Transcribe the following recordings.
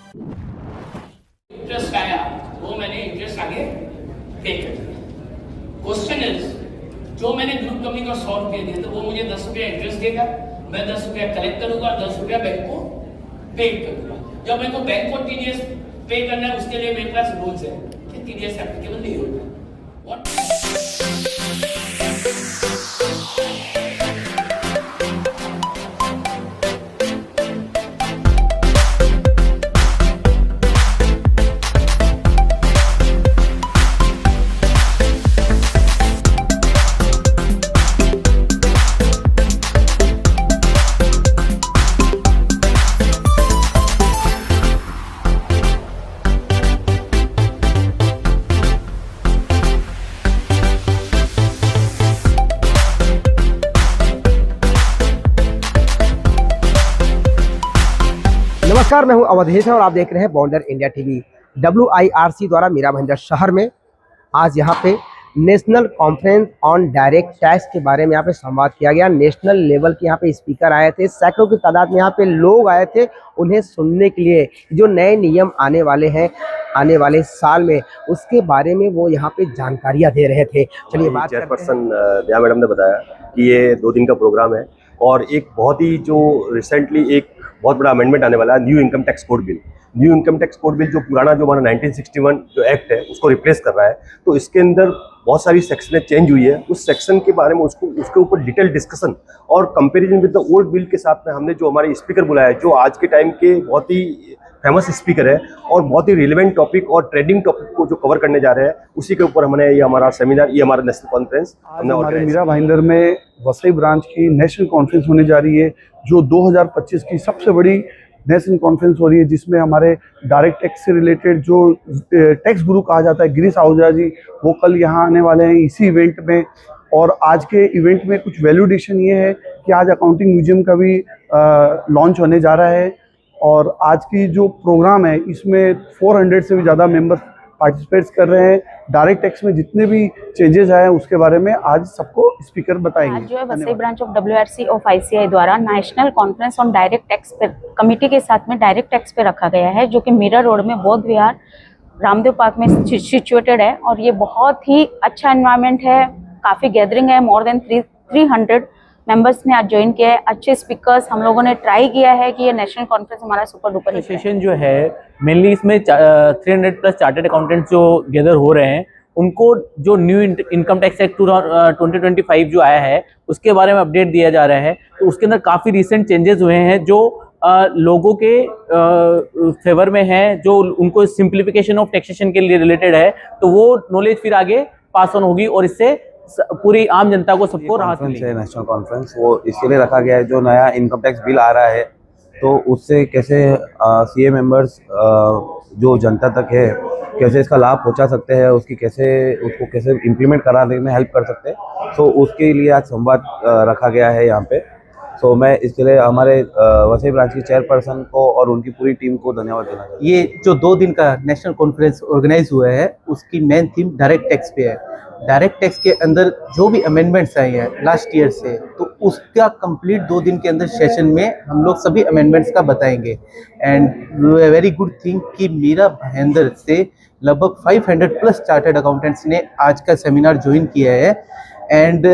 Interest आया वो मैंने इंटरेस्ट आगे पे कर दिया। क्वेश्चन इज, जो मैंने ग्रुप कंपनी को 100 रुपये दिए तो वो मुझे 10 रुपया इंटरेस्ट देगा, मैं 10 रुपया कलेक्ट करूंगा, 10 रुपया बैंक को पे करूंगा। जब मेरे को बैंक को टीडीएस पे करना है उसके लिए मेरे पास रूल्स है कि टीडीएस एप्लीकेबल नहीं होता। नमस्कार, मैं हूं अवधेश और आप देख रहे हैं बॉन्डर इंडिया टीवी। WIRC द्वारा मीरा भाईंदर शहर में आज यहां पे national conference on direct tax के बारे में यहां पे संवाद किया गया। नेशनल लेवल के यहां पे स्पीकर आए थे, सैकड़ों की तादाद में यहां पे लोग आए थे उन्हें सुनने के लिए। जो नए नियम आने वाले हैं आने वाले साल में, उसके बारे में वो यहाँ पे जानकारियाँ दे रहे थे। चलिए बात चेयरपर्सन दया मैडम ने बताया कि ये 2 दिन का प्रोग्राम है और एक बहुत ही जो रिसेंटली एक बहुत बड़ा अमेंडमेंट आने वाला है, new income tax code bill. New income tax code bill जो पुराना जो हमारा 1961 जो एक्ट है उसको रिप्लेस कर रहा है। तो इसके अंदर बहुत सारी सेक्शनें चेंज हुई है। उस सेक्शन के बारे में उसके ऊपर डिटेल डिस्कशन और comparison with the old bill के साथ में हमने जो हमारे स्पीकर बुलाया, जो आज के टाइम के बहुत ही फेमस स्पीकर है और बहुत ही रिलेवेंट टॉपिक और ट्रेंडिंग टॉपिक को जो कवर करने जा रहे हैं, उसी के ऊपर हमने ये हमारा सेमिनार, ये हमारा नेशनल कॉन्फ्रेंस हमने हमारे मीरा भाईंदर में वसई ब्रांच की नेशनल कॉन्फ्रेंस होने जा रही है, जो 2025 की सबसे बड़ी नेशनल कॉन्फ्रेंस हो रही है, जिसमें हमारे डायरेक्ट टैक्स से रिलेटेड जो टैक्स गुरु कहा जाता है गिरीश आहूजा जी, वो कल यहाँ आने वाले हैं इसी इवेंट में। और आज के इवेंट में कुछ वैल्यू एडिशन ये है कि आज अकाउंटिंग म्यूजियम का भी लॉन्च होने जा रहा है। और आज की जो प्रोग्राम है इसमें 400 से भी ज़्यादा मेंबर्स पार्टिसिपेट्स कर रहे हैं। डायरेक्ट टैक्स में जितने भी चेंजेस आए हैं उसके बारे में आज सबको स्पीकर बताएंगे। आज जो है Vasai branch of WIRC of ICI द्वारा national conference on direct tax पे कमेटी के साथ में डायरेक्ट टैक्स पे रखा गया है, जो कि मीरा रोड में बौद्ध विहार रामदेव पार्क में सिचुएटेड है। और ये बहुत ही अच्छा एनवायरनमेंट है, काफ़ी गैदरिंग है, मोर देन 300 मेंबर्स ने आज ज्वाइन किया है। अच्छे स्पीकर्स हम लोगों ने ट्राई किया है कि ये नेशनल कॉन्फ्रेंस हमारा सुपर डुपर हिट सेशन जो है मेनली इसमें 300 प्लस चार्टर्ड अकाउंटेंट्स जो गैदर हो रहे हैं, उनको जो न्यू इनकम टैक्स एक्ट 2025 जो आया है उसके बारे में अपडेट दिया जा रहा है। तो उसके अंदर काफ़ी रिसेंट चेंजेस हुए हैं जो लोगों के फेवर में है, जो उनको सिंप्लीफिकेशन ऑफ टैक्सेशन के लिए रिलेटेड है। तो वो नॉलेज फिर आगे पास ऑन होगी और इससे पूरी आम जनता को सबको राहत मिलेगी। नेशनल कॉन्फ्रेंस वो इसलिए रखा गया है, जो नया इनकम टैक्स बिल आ रहा है तो उससे कैसे CA मेंबर्स जो जनता तक है कैसे इसका लाभ पहुंचा सकते हैं, उसको कैसे इम्प्लीमेंट कराने में हेल्प कर सकते हैं। तो उसके लिए आज संवाद रखा गया है यहाँ पे। तो मैं इसके लिए हमारे वसई ब्रांच की चेयरपर्सन को और उनकी पूरी टीम को धन्यवाद देना चाहता हूँ। ये जो 2 दिन का नेशनल कॉन्फ्रेंस ऑर्गेनाइज हुआ है उसकी मेन थीम डायरेक्ट टैक्स पे है। डायरेक्ट टैक्स के अंदर जो भी अमेंडमेंट्स आए हैं लास्ट ईयर से, तो उसका कंप्लीट 2 दिन के अंदर सेशन में हम लोग सभी अमेंडमेंट्स का बताएंगे। एंड वेरी गुड थिंग कि मीरा भाईंदर से लगभग 500 प्लस चार्टर्ड अकाउंटेंट्स ने आज का सेमिनार ज्वाइन किया है। एंड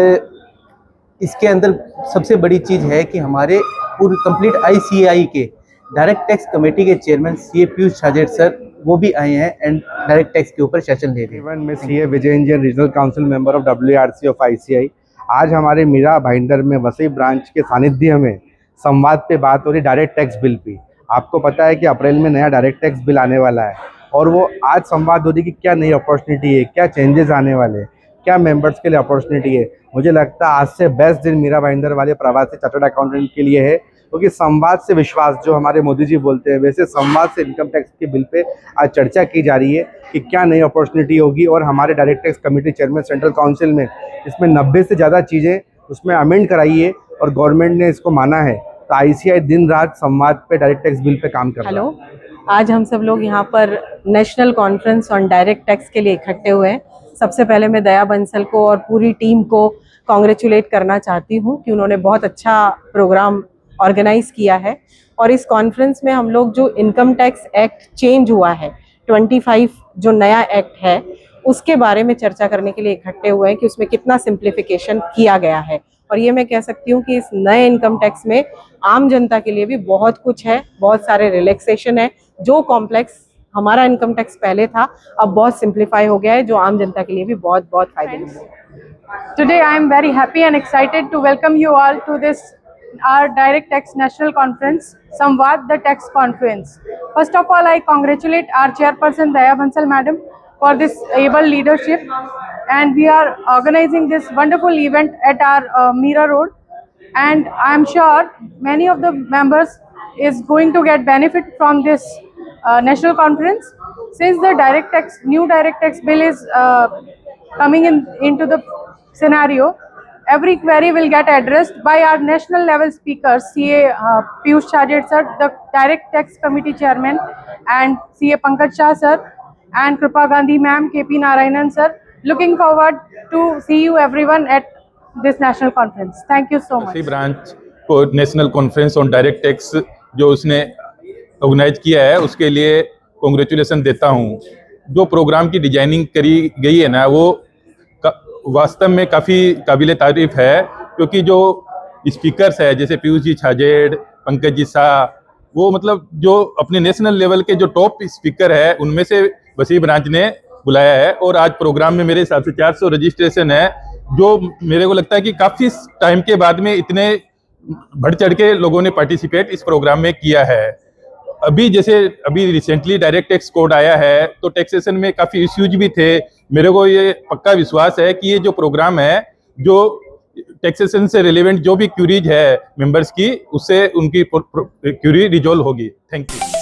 इसके अंदर सबसे बड़ी चीज़ है कि हमारे पूरी कंप्लीट ICI के डायरेक्ट टैक्स कमेटी के chairman CA Piyush Chhajed sir वो भी आए हैं एंड डायरेक्ट टैक्स के ऊपर सेशन ले रहे हैं। इवेंट में CA Vijay engine regional council member of WIRC of ICI आज हमारे मीरा भाईंदर में वसई ब्रांच के सानिध्य में संवाद पे बात हो रही डायरेक्ट टैक्स बिल पे। आपको पता है कि अप्रैल में नया डायरेक्ट टैक्स बिल आने वाला है और वो आज संवाद हो रही कि क्या नई अपॉर्चुनिटी है, क्या चेंजेस आने वाले हैं, क्या मेंबर्स के लिए अपॉर्चुनिटी है। मुझे लगता है आज से बेस्ट दिन मीरा भाईंदर वाले प्रवासी चार्टर्ड अकाउंटेंट के लिए है, क्योंकि संवाद से विश्वास जो हमारे मोदी जी बोलते हैं, वैसे संवाद से इनकम टैक्स के बिल पे आज चर्चा की जा रही है कि क्या नई अपॉर्चुनिटी होगी। और हमारे direct tax committee chairman central council में इसमें 90 से ज़्यादा चीज़ें उसमें अमेंड कराई है और गवर्नमेंट ने इसको माना है। तो ICI दिन रात संवाद पे डायरेक्ट टैक्स बिल पे काम कर रहा है। हेलो, आज हम सब लोग यहाँ पर national conference on direct tax के लिए इकट्ठे हुए हैं। सबसे पहले मैं दया बंसल को और पूरी टीम को कॉन्ग्रेचुलेट करना चाहती हूँ कि उन्होंने बहुत अच्छा प्रोग्राम ऑर्गेनाइज किया है और इस कॉन्फ्रेंस में हम लोग जो इनकम टैक्स एक्ट चेंज हुआ है 25 जो नया एक्ट है उसके बारे में चर्चा करने के लिए इकट्ठे हुए हैं कि उसमें कितना सिंप्लीफिकेशन किया गया है। और ये मैं कह सकती हूँ कि इस नए इनकम टैक्स में आम जनता के लिए भी बहुत कुछ है, बहुत सारे रिलैक्सेशन है। जो कॉम्प्लेक्स हमारा इनकम टैक्स पहले था अब बहुत सिंप्लीफाई हो गया है, जो आम जनता के लिए भी बहुत बहुत फायदेमंद है। Today I am very happy and excited to welcome you all to this our Direct Tax National Conference, Samvad the Tax Conference. First of all, I congratulate our chairperson Daya Bansal madam for this able leadership, and we are organizing this wonderful event at our Mira Road, and I am sure many of the members is going to get benefit from this national conference, since the new direct tax bill is coming into the scenario. Every query will get addressed by our national level speakers, CA Piyush Chajed sir, the Direct Tax Committee Chairman, and CA Pankaj Shah sir, and Kripa Gandhi ma'am, KP Narayanan sir. Looking forward to see you everyone at this national conference. Thank you so much. Branch को national conference on direct tax जो उसने organise किया है उसके लिए congratulation देता हूँ। जो प्रोग्राम की डिजाइनिंग करी गई है ना, वो वास्तव में काफ़ी काबिल तारीफ है, क्योंकि जो स्पीकर्स है जैसे पीयूष जी छाजेड़, पंकज जी शाह, वो मतलब जो अपने नेशनल लेवल के जो टॉप स्पीकर है उनमें से वसी ब्रांच ने बुलाया है। और आज प्रोग्राम में मेरे हिसाब से 400 रजिस्ट्रेशन है, जो मेरे को लगता है कि काफ़ी टाइम के बाद में इतने बढ़ चढ़ के लोगों ने पार्टिसिपेट इस प्रोग्राम में किया है। अभी रिसेंटली डायरेक्ट टैक्स कोड आया है, तो टैक्सेशन में काफ़ी इश्यूज भी थे। मेरे को ये पक्का विश्वास है कि ये जो प्रोग्राम है, जो टैक्सेशन से रिलेवेंट जो भी क्यूरीज है मेंबर्स की, उससे उनकी क्यूरी रिजॉल्व होगी। Thank you.